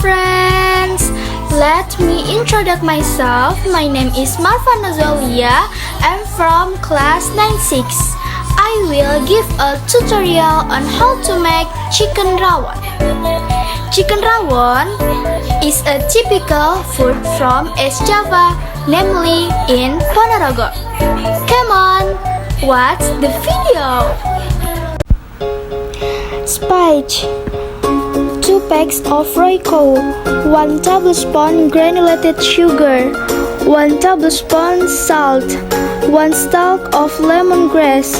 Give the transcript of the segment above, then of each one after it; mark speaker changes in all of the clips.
Speaker 1: friends! Let me introduce myself. My name is Marfa Nazalia. I'm from class 9-6. I will give a tutorial on how to make chicken rawon. Chicken rawon is a typical food from East Java, namely in Ponorogo. Come on, watch the video! Spice: 2 packs of Royco, 1 tablespoon granulated sugar, 1 tablespoon salt, 1 stalk of lemongrass,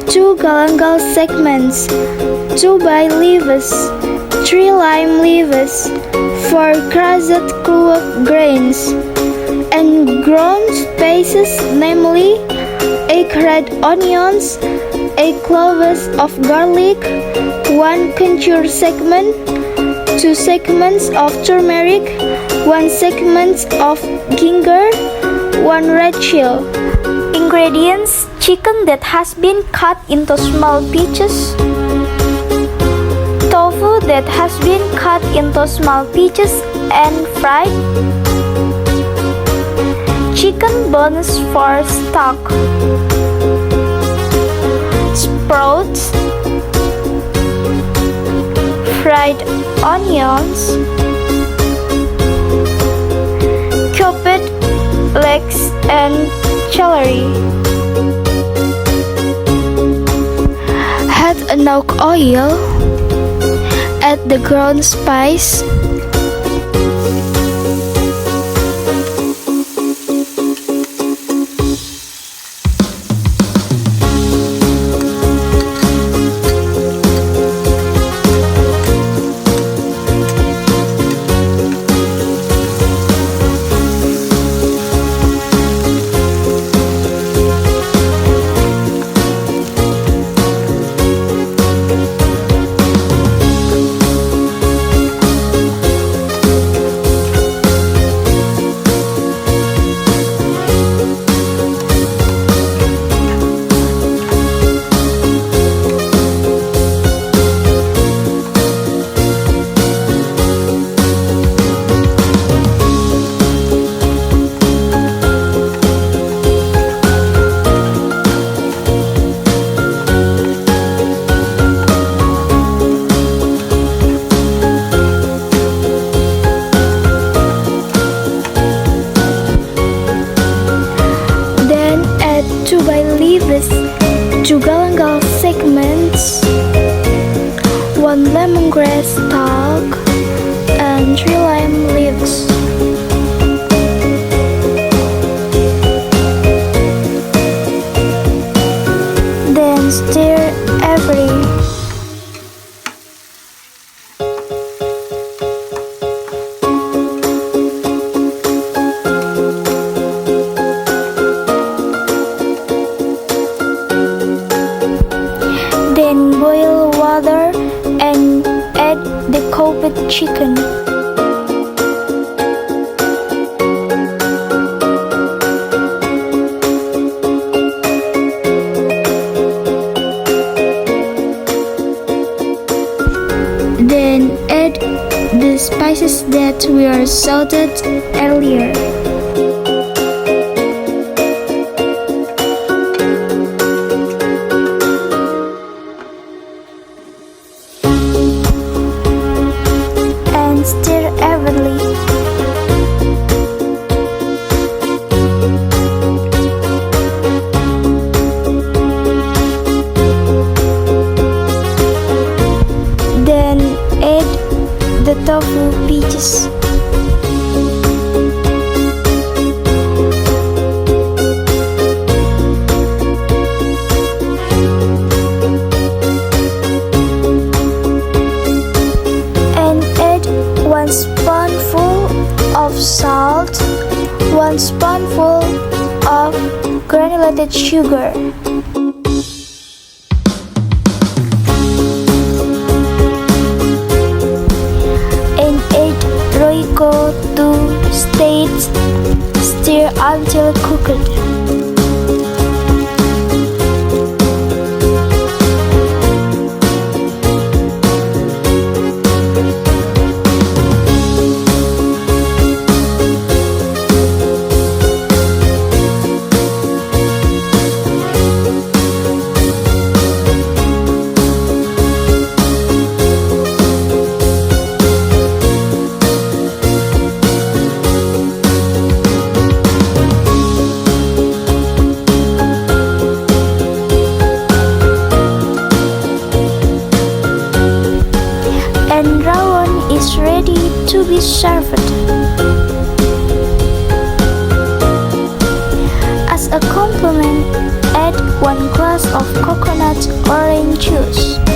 Speaker 1: 2 galangal segments, 2 bay leaves, 3 lime leaves, 4 crushed clove grains, and ground spices, namely 8 red onions, 8 cloves of garlic, 1 contour segment, 2 segments of turmeric, 1 segment of ginger, 1 red chill. Ingredients: chicken that has been cut into small pieces, tofu that has been cut into small pieces and fried, chicken bones for stock, sprouts, fried onions, cupid legs, and celery. Add enough oil, add the ground spice, leaves, 2 galangal segments, 1 lemongrass stalk, and 3 lime leaves. Then stir everything. Then boil water and add the cooked chicken. Then add the spices that were salted earlier. Stir evenly. Then add the tofu pieces. Of salt, 1 spoonful of granulated sugar, and add Royco to stir until cooked. and rawon is ready to be served. As a complement, add 1 glass of coconut orange juice.